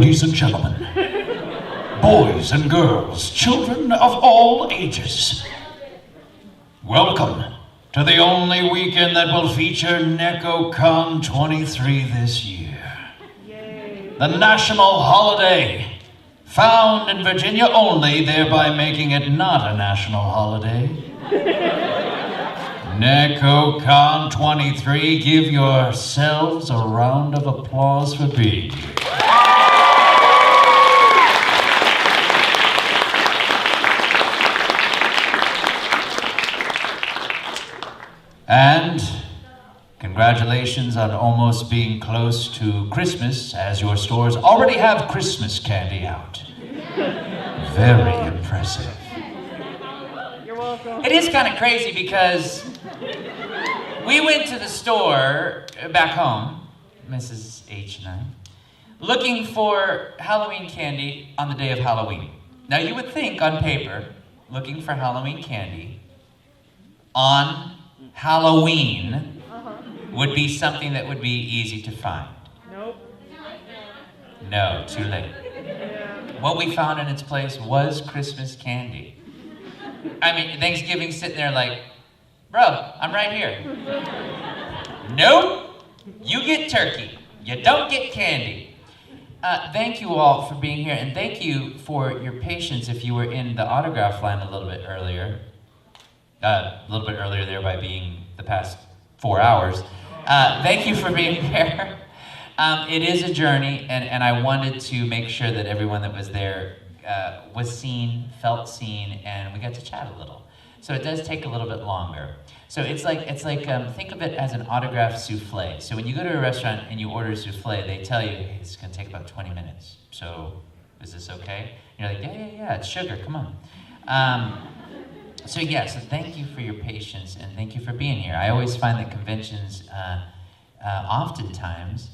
Ladies and gentlemen, boys and girls, children of all ages, welcome to the only weekend that will feature Nekocon 23 this year. Yay. The national holiday, found in Virginia only, thereby making it not a national holiday. Nekocon 23, give yourselves a round of applause for being here. And congratulations on almost being close to Christmas, as your stores already have Christmas candy out. Very impressive. You're welcome. It is kind of crazy because we went to the store back home, Mrs. H and I, looking for Halloween candy on the day of Halloween. Now you would think on paper, looking for Halloween candy on Halloween would be something that would be easy to find. Nope. No, too late. Yeah. What we found in its place was Christmas candy. I mean, Thanksgiving sitting there like, bro, I'm right here. Nope, you get turkey. You don't get candy. Thank you all for being here, and thank you for your patience if you were in the autograph line a little bit earlier. A little bit earlier there by being the past 4 hours. Thank you for being here. It is a journey, and I wanted to make sure that everyone that was there was seen, felt seen, and we got to chat a little. So it does take a little bit longer. So it's like think of it as an autograph souffle. So when you go to a restaurant and you order a souffle, they tell you, hey, it's gonna take about 20 minutes. So is this okay? And you're like, yeah, it's sugar, come on. So thank you for your patience and thank you for being here. I always find that conventions, oftentimes,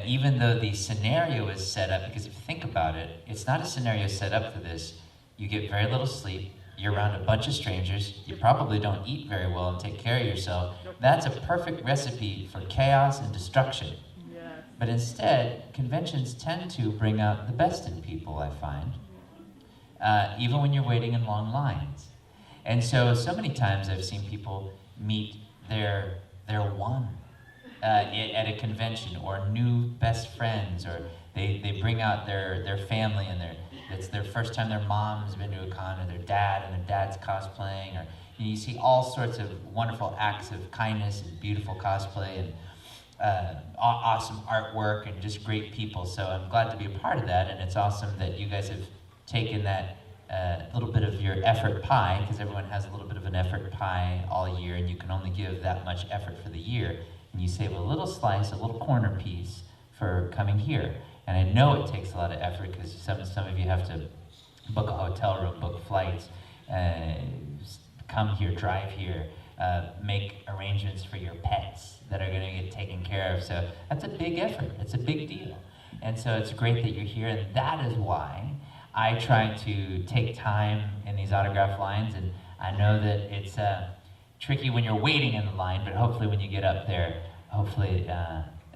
even though the scenario is set up, because if you think about it, it's not a scenario set up for this. You get very little sleep, you're around a bunch of strangers, you probably don't eat very well and take care of yourself. That's a perfect recipe for chaos and destruction. Yes. But instead, conventions tend to bring out the best in people, I find, even when you're waiting in long lines. And so many times I've seen people meet their one at a convention, or new best friends, or they bring out their family, and it's their first time their mom's been to a con, or their dad and their dad's cosplaying, or you see all sorts of wonderful acts of kindness and beautiful cosplay and awesome artwork and just great people. So I'm glad to be a part of that, and it's awesome that you guys have taken that little bit of your effort pie, because everyone has a little bit of an effort pie all year, and you can only give that much effort for the year, and you save a little slice, a little corner piece for coming here. And I know it takes a lot of effort, because some of you have to book a hotel room, book flights, come here, drive here, make arrangements for your pets that are going to get taken care of. So that's a big effort, it's a big deal. And so it's great that you're here, and that is why I try to take time in these autograph lines, and I know that it's tricky when you're waiting in the line, but hopefully when you get up there, hopefully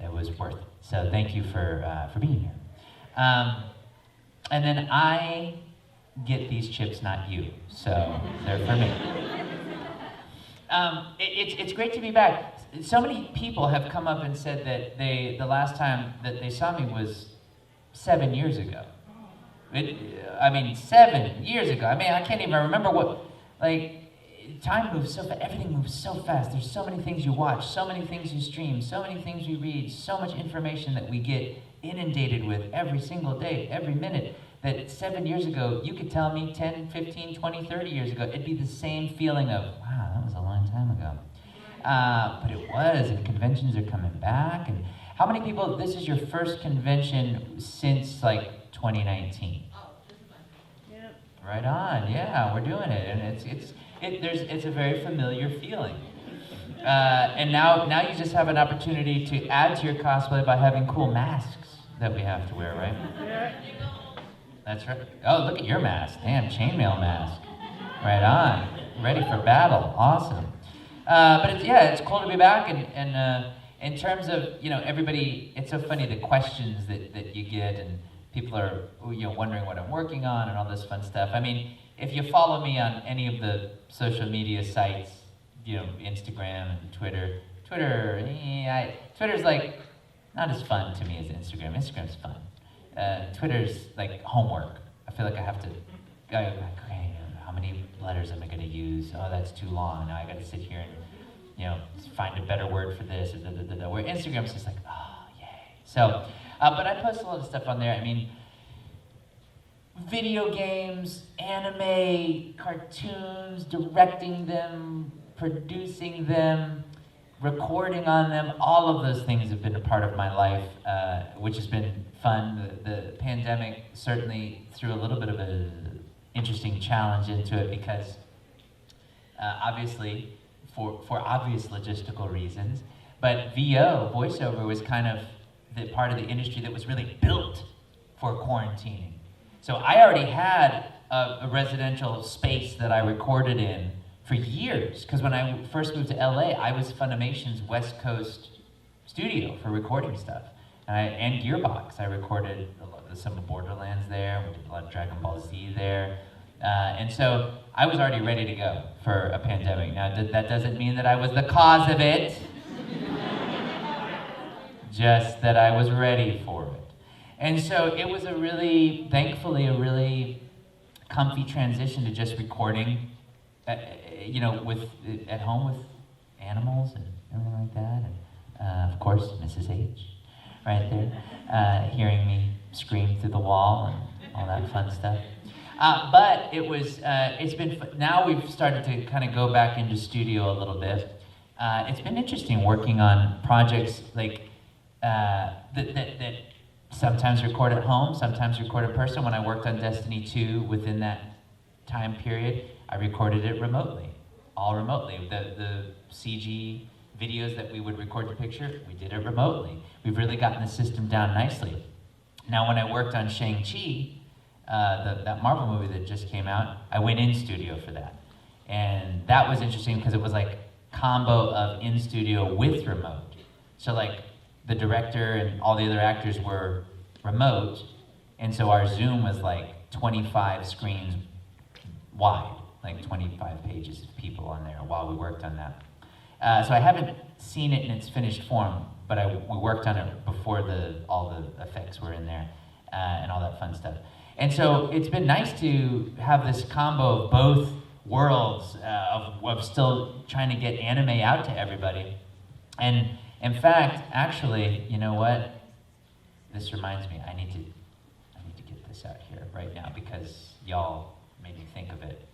it was worth it. So thank you for being here. And then I get these chips, not you, so they're for me. It's great to be back. So many people have come up and said that the last time that they saw me was 7 years ago. 7 years ago. I can't even remember time moves so fast, everything moves so fast. There's so many things you watch, so many things you stream, so many things you read, so much information that we get inundated with every single day, every minute, that 7 years ago, you could tell me 10, 15, 20, 30 years ago, it'd be the same feeling of, wow, that was a long time ago. But it was, and conventions are coming back, and how many people, this is your first convention since 2019? Yep. Right on, yeah, we're doing it, and it's a very familiar feeling. And now you just have an opportunity to add to your cosplay by having cool masks that we have to wear, right? Yeah. That's right. Oh, look at your mask. Damn, chainmail mask. Right on. Ready for battle. Awesome. But it's cool to be back, and in terms of, everybody, it's so funny the questions that you get, people are wondering what I'm working on and all this fun stuff. I mean, if you follow me on any of the social media sites, Instagram and Twitter's like not as fun to me as Instagram. Instagram's fun. Twitter's like homework. I feel like I have to go like, okay, how many letters am I going to use? Oh, that's too long. Now I got to sit here and find a better word for this. Where Instagram's just like, oh, yay. So, but I post a lot of stuff on there. I mean, video games, anime, cartoons, directing them, producing them, recording on them, all of those things have been a part of my life, which has been fun. The pandemic certainly threw a little bit of an interesting challenge into it because obviously, for obvious logistical reasons, but VO, voiceover, was kind of the part of the industry that was really built for quarantining. So I already had a residential space that I recorded in for years, because when I first moved to LA, I was Funimation's West Coast studio for recording stuff. And Gearbox, I recorded some of Borderlands there, we did a lot of Dragon Ball Z there. And so I was already ready to go for a pandemic. Now that doesn't mean that I was the cause of it, just that I was ready for it. And so it was thankfully a really comfy transition to just recording, at home with animals and everything like that. And of course, Mrs. H, right there, hearing me scream through the wall and all that fun stuff. But it's been, now we've started to kind of go back into studio a little bit. It's been interesting working on projects like that sometimes record at home, sometimes record in person. When I worked on Destiny 2, within that time period, I recorded it remotely, all remotely. The CG videos that we would record the picture, we did it remotely. We've really gotten the system down nicely. Now, when I worked on Shang-Chi, that Marvel movie that just came out, I went in studio for that. And that was interesting because it was like combo of in studio with remote. So like the director and all the other actors were remote, and so our Zoom was like 25 screens wide, like 25 pages of people on there while we worked on that. So I haven't seen it in its finished form, but we worked on it before all the effects were in there and all that fun stuff. And so it's been nice to have this combo of both worlds of still trying to get anime out to everybody. And in fact, actually, you know what? This reminds me, I need to get this out here right now because y'all made me think of it.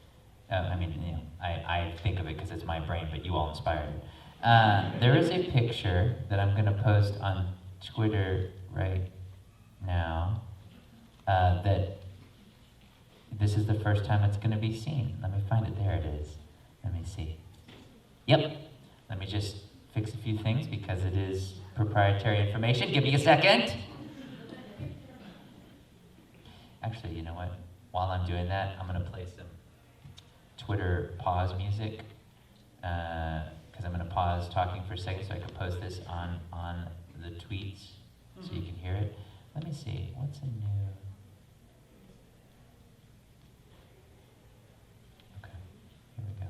I think of it because it's my brain, but you all inspired it. There is a picture that I'm going to post on Twitter right now that this is the first time it's going to be seen. Let me find it. There it is. Let me see. Yep. Let me just fix a few things because it is proprietary information. Give me a second. Actually, you know what? While I'm doing that, I'm going to play some Twitter pause music because I'm going to pause talking for a second so I can post this on the tweets so you can hear it. Let me see. What's a new... Okay, here we go.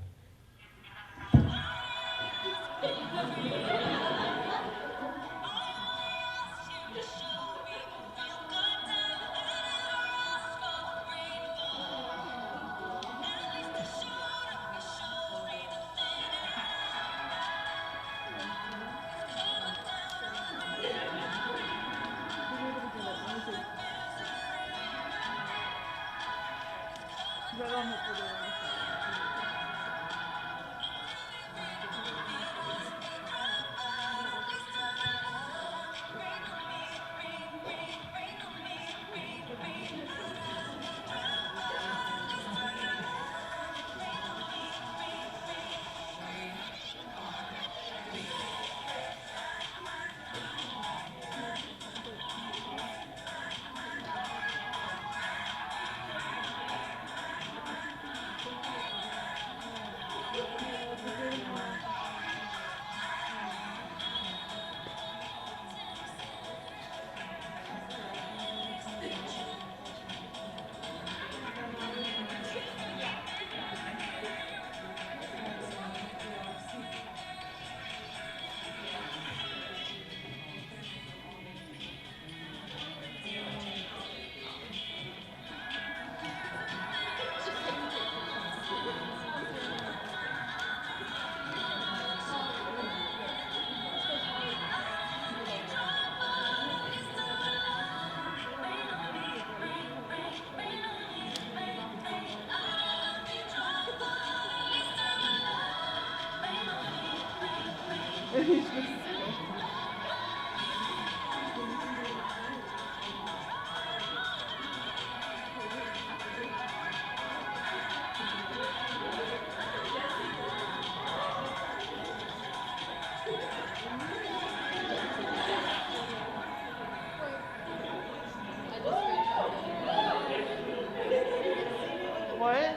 What?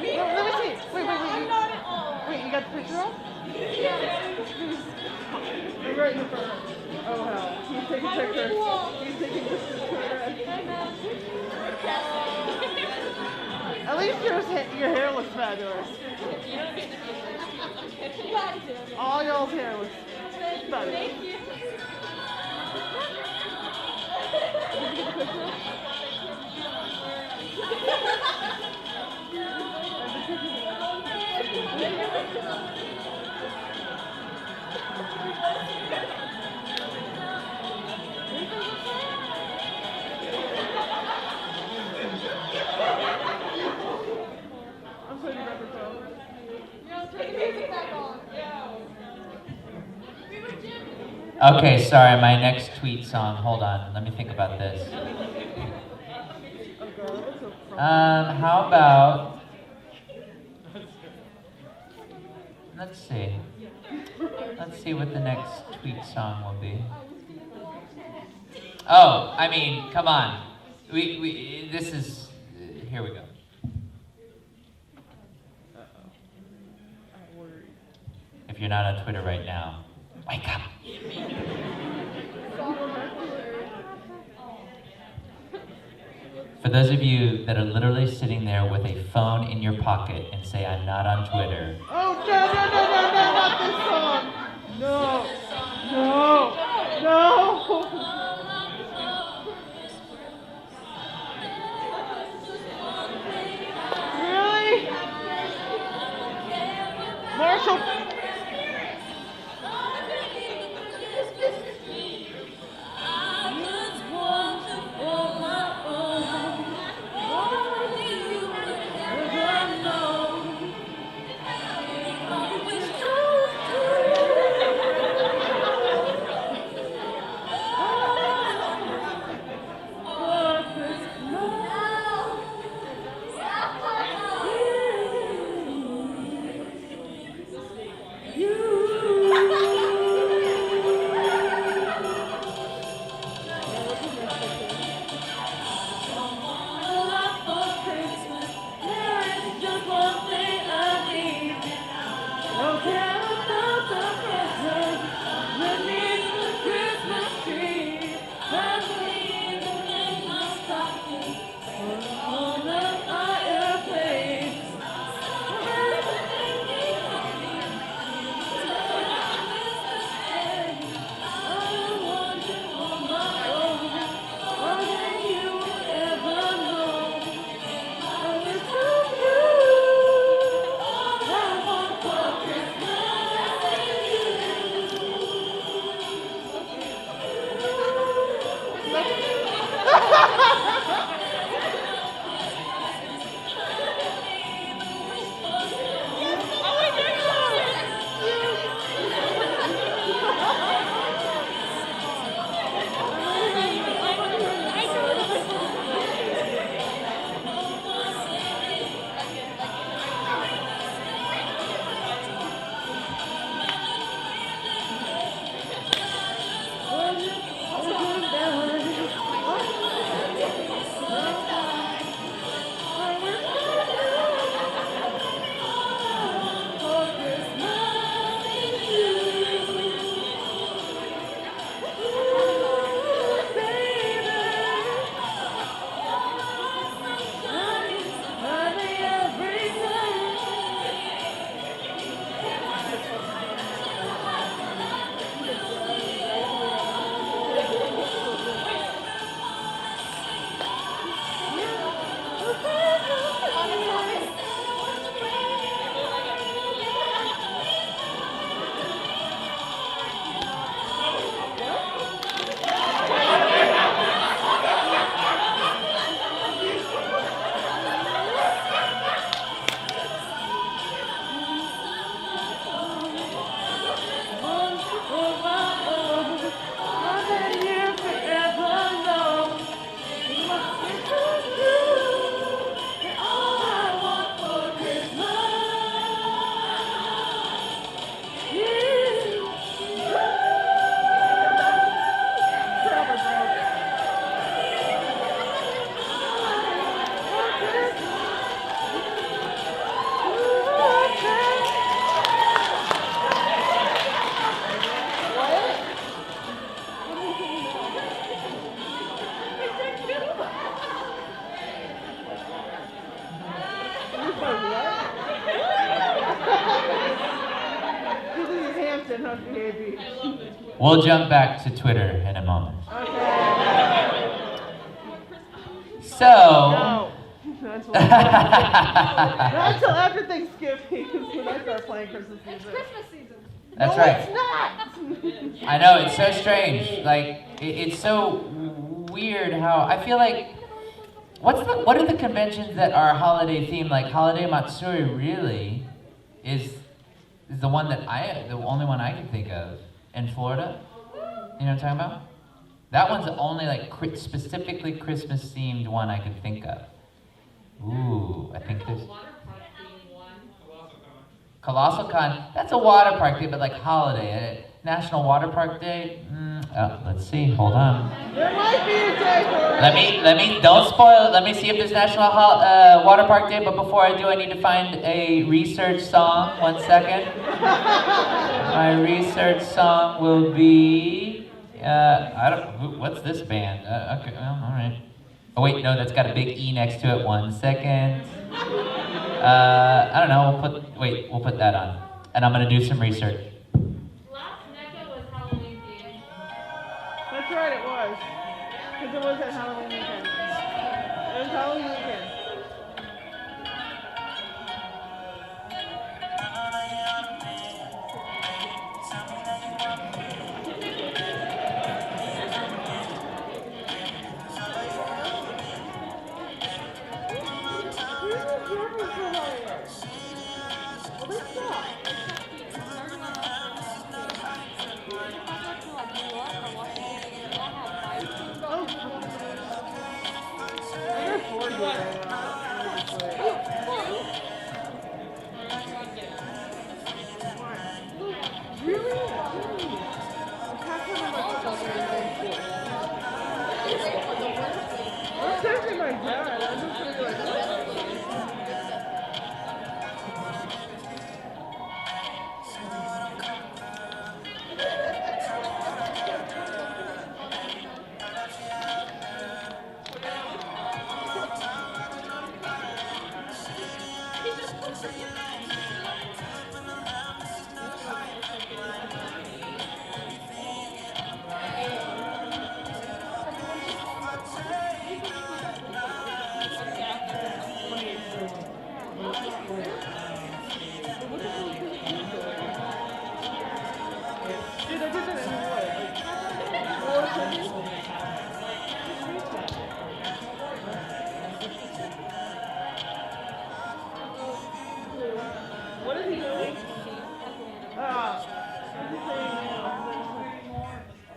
No, let me see. Wait, you got the picture up? I'm right in front. Oh, hell. He's taking pictures. He's taking pictures. At least your hair looks fabulous. All y'all's hair looks fabulous. I'm sorry, Okay, sorry, my next tweet song. Hold on, let me think about this. How about, let's see what the next tweet song will be. Oh, I mean, come on. This is, here we go. If you're not on Twitter right now, wake up. For those of you that are literally sitting there with a phone in your pocket and say, I'm not on Twitter. Oh, no, not this song. No. Really? Marshall. Maybe. We'll jump back to Twitter in a moment. Okay. So. No. That's what not until after Thanksgiving, because when I start playing Christmas music. It's Christmas season. That's No, right. it's not. I know, it's so strange. Like, it's so weird how I feel like. What are the conventions that are holiday themed? Like Holiday Matsuri really is the one that the only one I can think of in Florida. You know what I'm talking about? That one's the only like specifically Christmas themed one I can think of. Ooh, I think there's Colossal Con. That's a water park day, but like holiday. National Water Park Day. Let's see. Hold on. There might be a day for it. Let me. Don't spoil it. Let me see if there's National Water Park Day. But before I do, I need to find a research song. 1 second. My research song will be. What's this band? Okay. Well, all right. Oh wait, no, that's got a big E next to it. 1 second. I don't know. We'll put that on, and I'm gonna do some research. Last Neko was Halloween themed. That's right, it was. Because it was at Halloween weekend. It was Halloween weekend.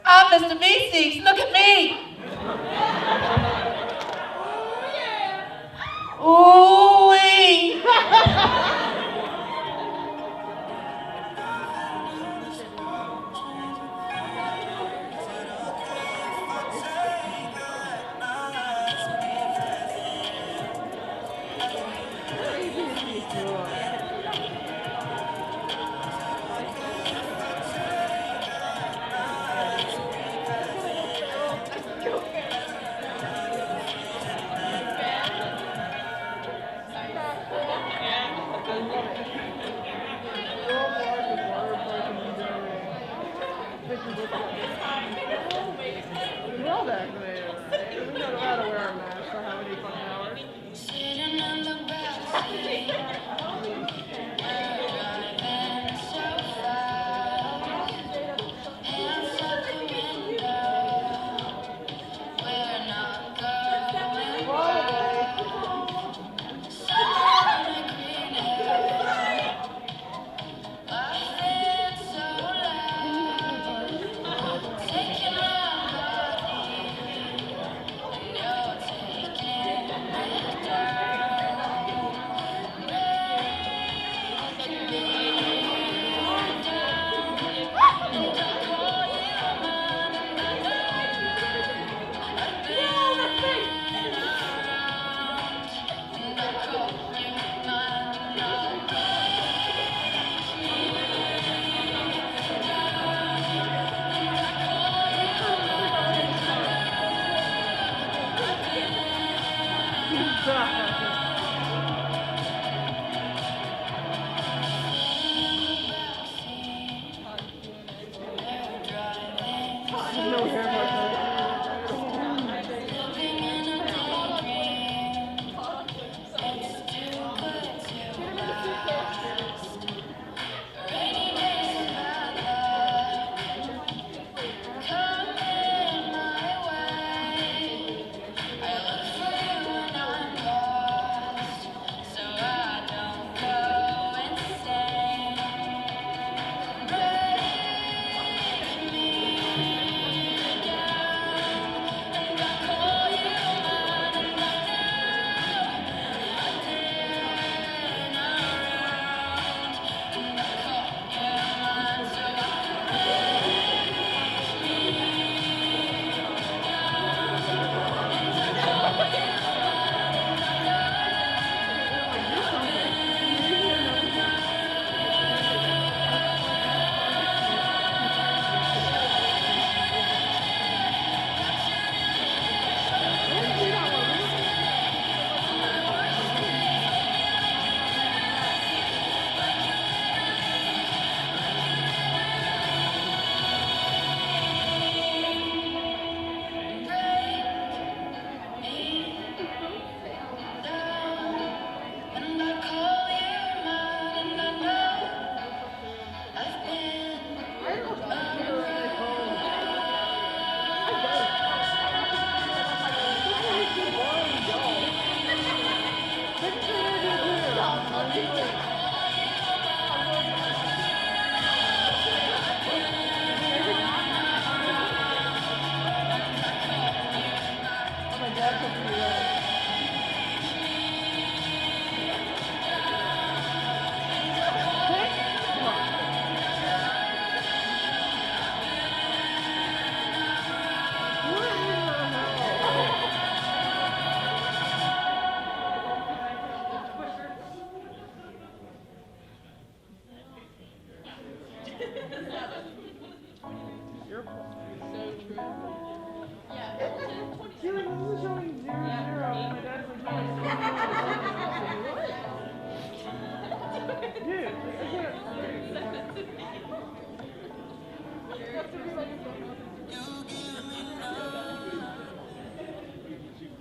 I'm Mr. Meeseeks. Look at me. Ooh-wee.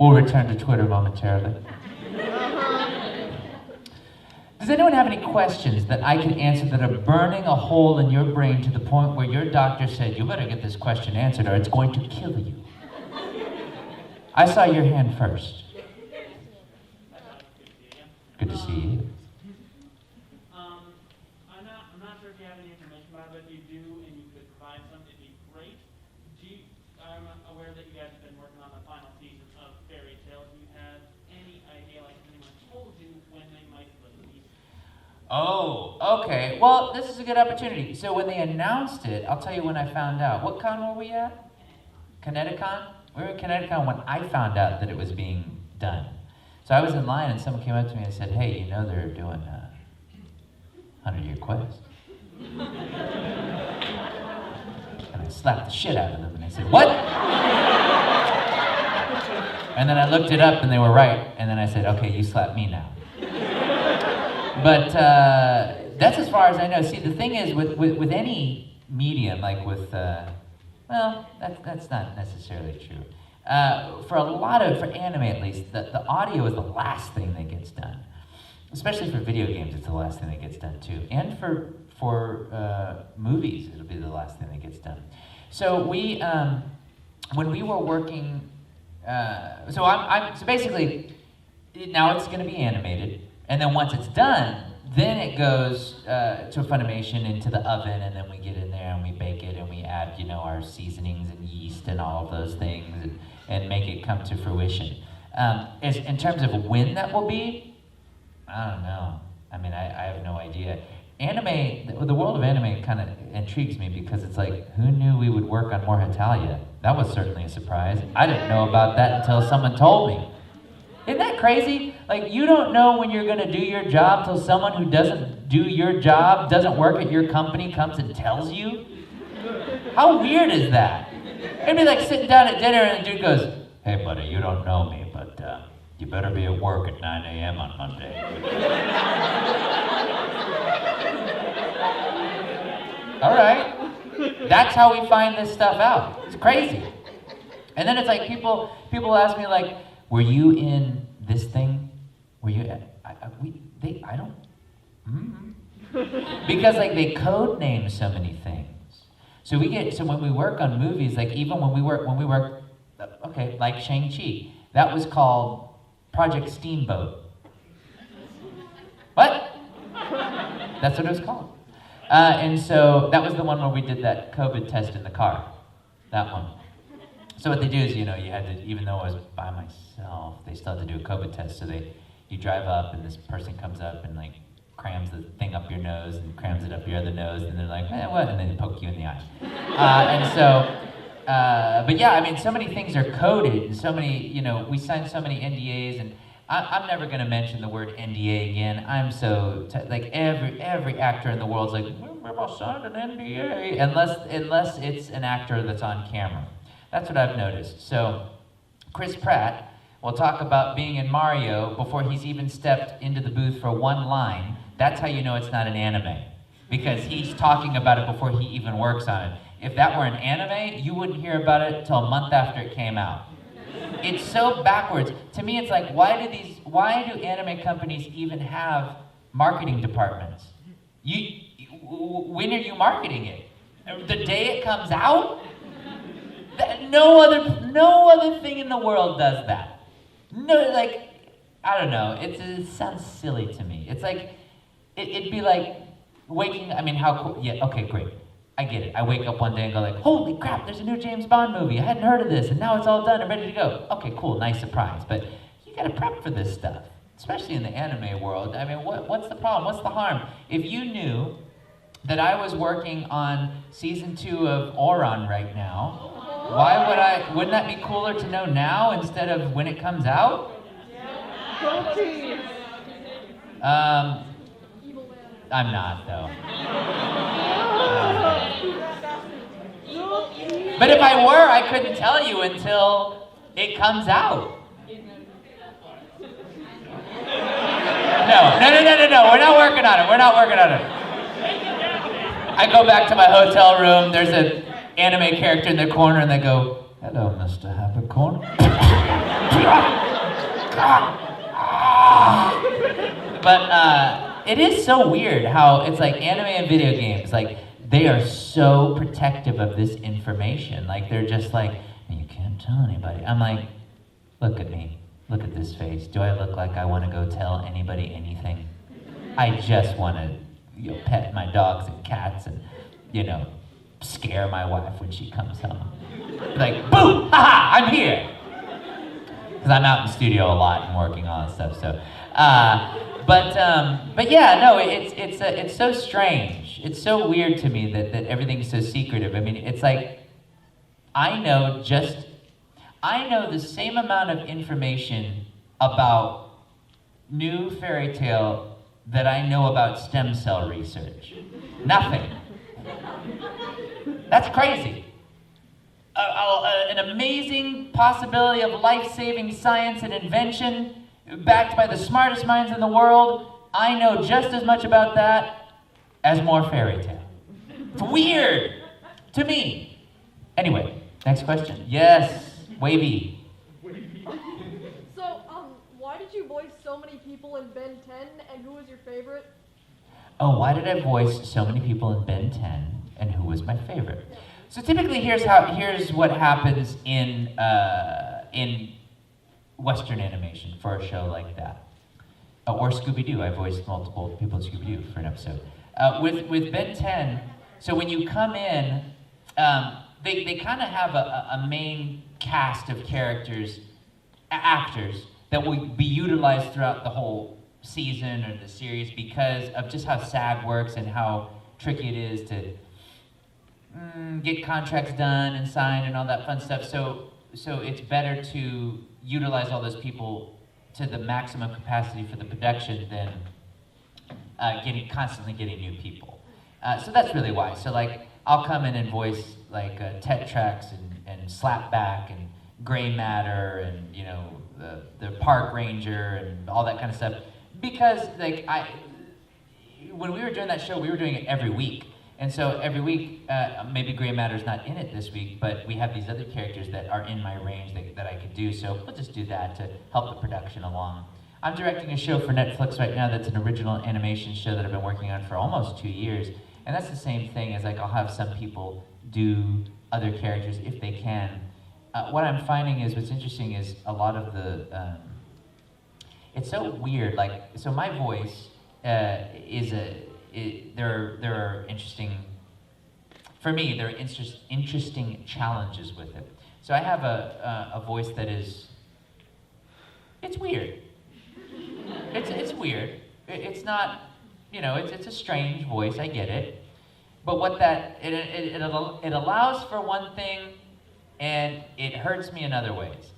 We'll return to Twitter momentarily. Does anyone have any questions that I can answer that are burning a hole in your brain to the point where your doctor said, you better get this question answered or it's going to kill you? I saw your hand first. Good to see you. I'm not sure if you have any information about it, but if you do and you could provide some, it'd be great. I'm aware that you guys have been working on the final season of Fairy Tale. Do you have any idea, like if anyone told you when they might release? Oh, okay. Well, this is a good opportunity. So when they announced it, I'll tell you when I found out. What con were we at? Nekocon? We were at Nekocon when I found out that it was being done. So I was in line and someone came up to me and said, hey, you know they're doing a 100-year quest. And I slapped the shit out of them and I said, what? And then I looked it up and they were right. And then I said, okay, you slap me now. But that's as far as I know. See, the thing is, with any medium, like with, well, that's not necessarily true. For anime at least, the audio is the last thing that gets done. Especially for video games, it's the last thing that gets done too. And for movies, it'll be the last thing that gets done. So we, when we were working, so basically, now it's going to be animated. And then once it's done, then it goes to Funimation into the oven, and then we get in there and we bake it and we add, our seasonings and yeast and all of those things and make it come to fruition. In terms of when that will be, I don't know. I mean, I have no idea. Anime, the world of anime kind of intrigues me because it's like, who knew we would work on more Hetalia? That was certainly a surprise. I didn't know about that until someone told me. Isn't that crazy? Like, you don't know when you're gonna do your job till someone who doesn't do your job, doesn't work at your company, comes and tells you? How weird is that? It'd be like sitting down at dinner and the dude goes, hey buddy, you don't know me, but you better be at work at 9 a.m. on Monday. All right. That's how we find this stuff out. It's crazy. And then it's like people ask me like, were you in this thing? Were you? I don't. Because like they code name so many things. So when we work on movies, like even when we work, okay, like Shang-Chi, that was called Project Steamboat. What? That's what it was called. And so that was the one where we did that COVID test in the car. That one. So what they do is, you had to, even though I was by myself, they still had to do a COVID test. So you drive up and this person comes up and like crams the thing up your nose and crams it up your other nose and they're like, what? And then they poke you in the eye. But yeah, I mean, so many things are coded and so many, we signed so many NDAs and I'm never gonna mention the word NDA again. I'm so, like every actor in the world's like, I signed an NDA, unless it's an actor that's on camera. That's what I've noticed. So, Chris Pratt will talk about being in Mario before he's even stepped into the booth for one line. That's how you know it's not an anime. Because he's talking about it before he even works on it. If that were an anime, you wouldn't hear about it till a month after it came out. It's so backwards. To me, it's like, why do anime companies even have marketing departments? When are you marketing it? The day it comes out? No other thing in the world does that. No, like, I don't know. It sounds silly to me. It's like, it'd be like waking. I mean, how cool? Yeah, okay, great. I get it. I wake up one day and go like, holy crap! There's a new James Bond movie. I hadn't heard of this, and now it's all done and ready to go. Okay, cool, nice surprise. But you gotta prep for this stuff, especially in the anime world. I mean, what's the problem? What's the harm? If you knew that I was working on season 2 of Oron right now. Wouldn't that be cooler to know now instead of when it comes out? I'm not though. But if I were, I couldn't tell you until it comes out. No, we're not working on it. I go back to my hotel room, there's an anime character in the corner and they go, Hello, Mr. Haberkorn. But it is so weird how it's like anime and video games, like they are so protective of this information. Like they're just like, you can't tell anybody. I'm like, look at me, look at this face. Do I look like I want to go tell anybody anything? I just want to, pet my dogs and cats and, scare my wife when she comes home. Like, boom, haha, I'm here. Because I'm out in the studio a lot and working on that stuff. So, but yeah, no, it's so strange. It's so weird to me that everything's so secretive. I mean, it's like I know the same amount of information about new fairy tale that I know about stem cell research. Nothing. That's crazy. An amazing possibility of life-saving science and invention backed by the smartest minds in the world. I know just as much about that as more fairy tale. It's weird to me. Anyway, next question. Yes, Wavy. So, why did you voice so many people in Ben 10, and who was your favorite? Oh, why did I voice so many people in Ben 10, and who was my favorite? So typically, here's what happens in Western animation for a show like that, or Scooby-Doo. I voiced multiple people in Scooby-Doo for an episode. With Ben 10, so when you come in, they kind of have a main cast of characters, actors that will be utilized throughout the whole season or the series because of just how SAG works and how tricky it is to get contracts done and signed and all that fun stuff. So it's better to utilize all those people to the maximum capacity for the production than constantly getting new people. So that's really why. So like I'll come in and voice like Tetrax and Slapback and Gray Matter and the Park Ranger and all that kind of stuff because like when we were doing that show we were doing it every week. And so every week, maybe Gray Matter's not in it this week, but we have these other characters that are in my range that I could do, so we'll just do that to help the production along. I'm directing a show for Netflix right now that's an original animation show that I've been working on for almost 2 years, and that's the same thing as like I'll have some people do other characters if they can. What I'm finding is, what's interesting is a lot of the, it's so weird, like, so my voice there are interesting, for me, there are interesting challenges with it. So I have a voice that is, it's weird. It's weird. It's not, it's a strange voice, I get it. But what it allows for one thing, and it hurts me in other ways.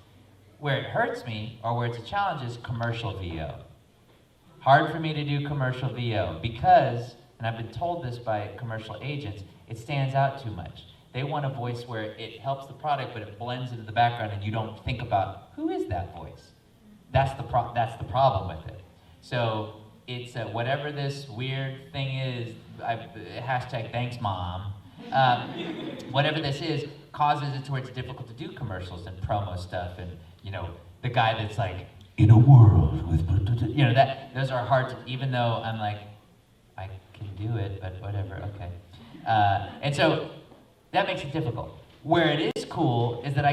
Where it hurts me, or where it's a challenge, is commercial VO. Hard for me to do commercial VO because, and I've been told this by commercial agents, it stands out too much. They want a voice where it helps the product, but it blends into the background and you don't think about, who is that voice? That's the problem with it. So it's whatever this weird thing is, hashtag thanks mom, whatever this is, causes it to where it's difficult to do commercials and promo stuff and, the guy that's like, in a world with, those are hard to, even though I'm like, I can do it, but whatever, okay. And so that makes it difficult. Where it is cool is that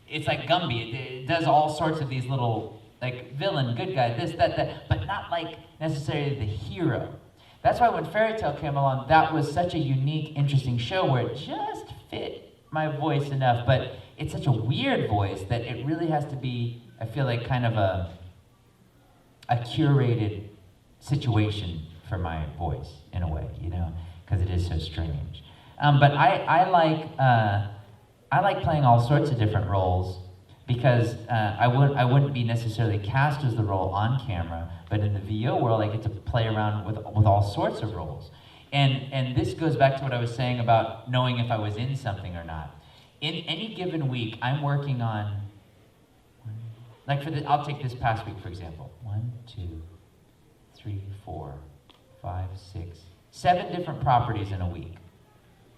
it's like Gumby, it does all sorts of these little, like villain, good guy, this, that, but not like necessarily the hero. That's why when Fairy Tale came along, that was such a unique, interesting show where it just fit my voice enough, but it's such a weird voice that it really has to be, I feel like, kind of a curated situation for my voice, in a way, because it is so strange. But I like playing all sorts of different roles because I wouldn't be necessarily cast as the role on camera, but in the VO world, I get to play around with all sorts of roles. And this goes back to what I was saying about knowing if I was in something or not. In any given week, I'm working on, like I'll take this past week, for example. 1, 2, 3, 4, 5, 6, 7 different properties in a week.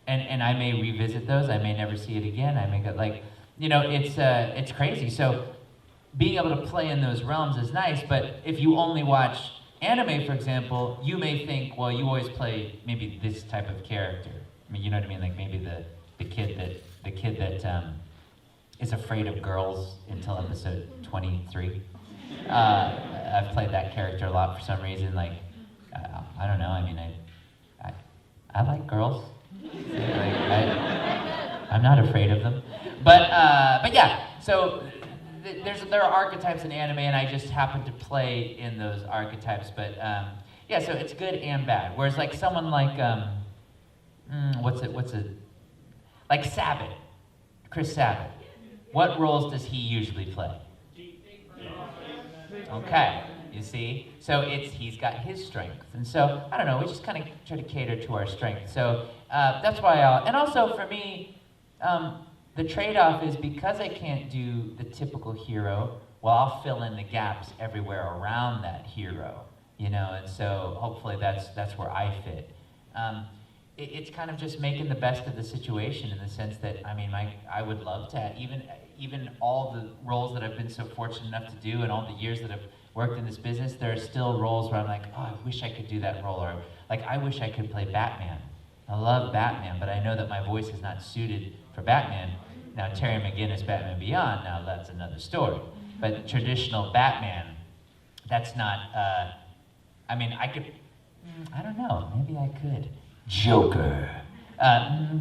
and I may revisit those. I may never see it again. I may go like, it's crazy. So being able to play in those realms is nice. But if you only watch anime, for example, you may think, well, you always play maybe this type of character. I mean, you know what I mean? Like maybe the kid that is afraid of girls until episode 23. I've played that character a lot for some reason. Like, I don't know. I mean, I like girls. I'm not afraid of them. But yeah. So there are archetypes in anime, and I just happen to play in those archetypes. But yeah, so it's good and bad. Whereas like someone like like Sabat, Chris Sabat. What roles does he usually play? Okay, you see? So he's got his strength. And so, I don't know, we just kind of try to cater to our strength. So that's why and also for me, the trade-off is because I can't do the typical hero, well, I'll fill in the gaps everywhere around that hero, and so hopefully that's where I fit. It's kind of just making the best of the situation in the sense that, I mean, I would love to, even all the roles that I've been so fortunate enough to do and all the years that I've worked in this business, there are still roles where I'm like, oh, I wish I could do that role, or like, I wish I could play Batman. I love Batman, but I know that my voice is not suited for Batman. Now, Terry McGinnis, Batman Beyond, now that's another story. But traditional Batman, that's not, I mean, I don't know, maybe I could. Joker. I'm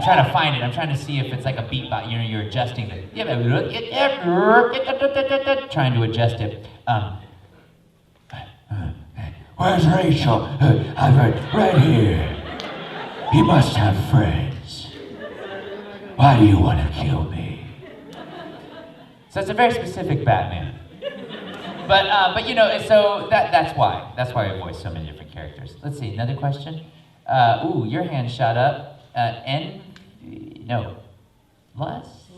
trying to find it. I'm trying to see if it's like a beatbox. You're adjusting it. Trying to adjust it. Where's Rachel? Right here. He must have friends. Why do you want to kill me? So it's a very specific Batman. But so that's why I voice so many different characters. Let's see, another question. Your hand shot up. Lust?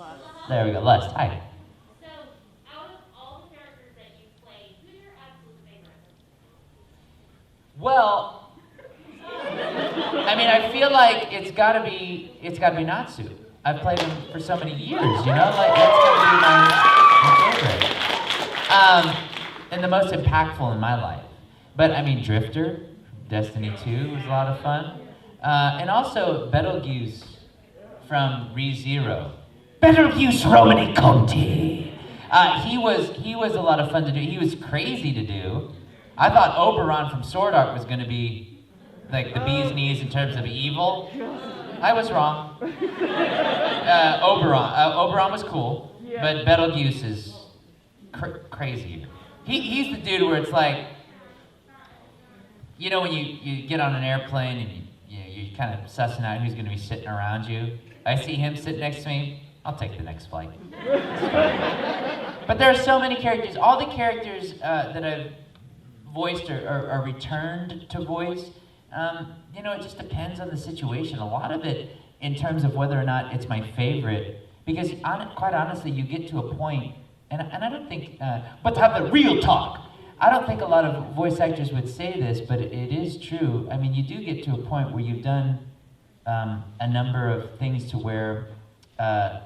There we go, Lust. Hi. So, out of all the characters that you played, who's your absolute favorite? Well, I mean, I feel like it's gotta be Natsu. I've played him for so many years, like that's gotta be my favorite. And the most impactful in my life. But I mean, Drifter, Destiny 2 was a lot of fun. And also Betelgeuse from ReZero. Betelgeuse Romani Conti. He was a lot of fun to do. He was crazy to do. I thought Oberon from Sword Art was going to be like the bee's knees in terms of evil. I was wrong. Oberon was cool, but Betelgeuse is crazier. He's the dude where it's like, when you get on an airplane and you're kind of sussing out who's going to be sitting around you. I see him sit next to me, I'll take the next flight. But there are so many characters. All the characters that I've voiced or returned to voice, it just depends on the situation. A lot of it in terms of whether or not it's my favorite, because quite honestly, you get to a point, and I don't think, but to have the real talk, I don't think a lot of voice actors would say this, but it is true. I mean, you do get to a point where you've done a number of things to where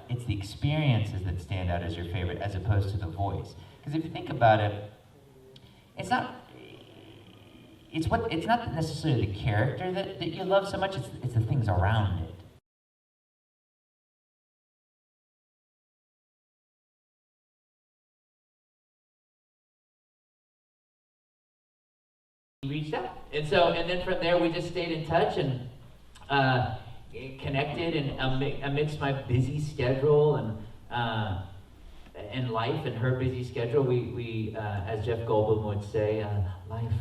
it's the experiences that stand out as your favorite as opposed to the voice. Because if you think about it, it's not necessarily the character that you love so much, it's the things around it. Reached out, and then from there we just stayed in touch and connected. And amidst my busy schedule and life and her busy schedule, we as Jeff Goldblum would say, life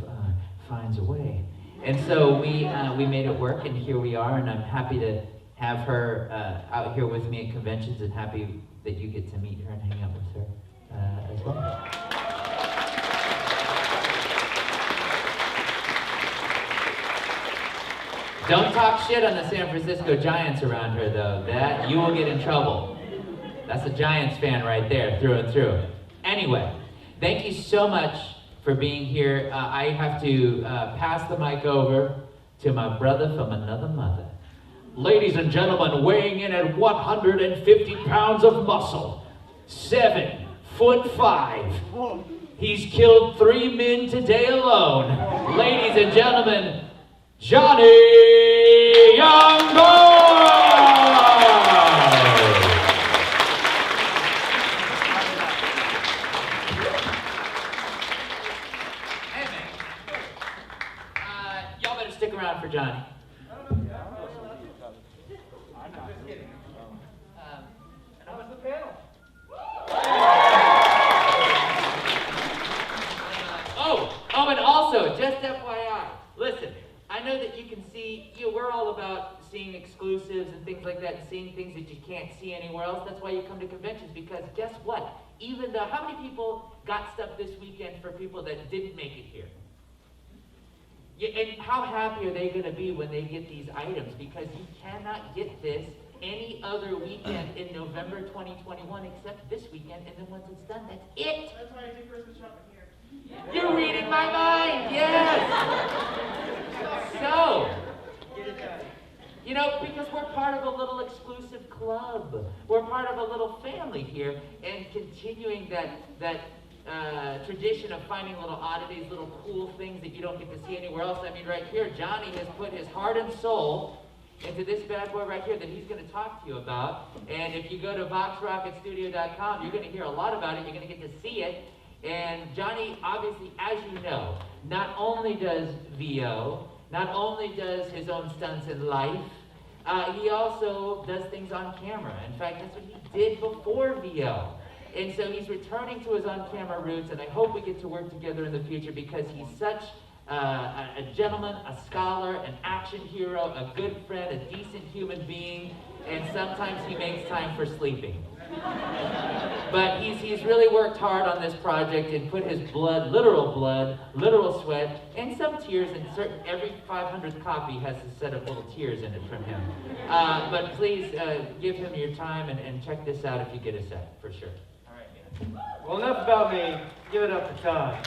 finds a way. And so we made it work, and here we are. And I'm happy to have her out here with me at conventions, and happy that you get to meet her and hang out with her as well. Don't talk shit on the San Francisco Giants around her, though. That, you will get in trouble. That's a Giants fan right there, through and through. Anyway, thank you so much for being here. I have to pass the mic over to my brother from another mother. Ladies and gentlemen, weighing in at 150 pounds of muscle, 7'5". He's killed 3 men today alone. Ladies and gentlemen, Johnny Youngboy! Hey man, y'all better stick around for Johnny. And also, just FYI, listen, I know that you can see, we're all about seeing exclusives and things like that, and seeing things that you can't see anywhere else. That's why you come to conventions, because guess what? Even though, how many people got stuff this weekend for people that didn't make it here? And how happy are they going to be when they get these items? Because you cannot get this any other weekend in November 2021 except this weekend, and then once it's done, that's it. That's why I do Christmas shopping here. You're reading my mind, yes! So, because we're part of a little exclusive club. We're part of a little family here, and continuing that tradition of finding little oddities, little cool things that you don't get to see anywhere else. I mean, right here, Johnny has put his heart and soul into this bad boy right here that he's going to talk to you about. And if you go to VoxRocketStudio.com, you're going to hear a lot about it. You're going to get to see it. And Johnny, obviously, as you know, not only does VO, not only does his own stunts in life, he also does things on camera. In fact, that's what he did before VO. And so he's returning to his on-camera roots, and I hope we get to work together in the future because he's such a gentleman, a scholar, an action hero, a good friend, a decent human being, and sometimes he makes time for sleeping. But he's really worked hard on this project and put his blood, literal sweat, and some tears, and every 500th copy has a set of little tears in it from him. But please give him your time and check this out if you get a set, for sure. All right, man. Well, enough about me. Give it up for Todd.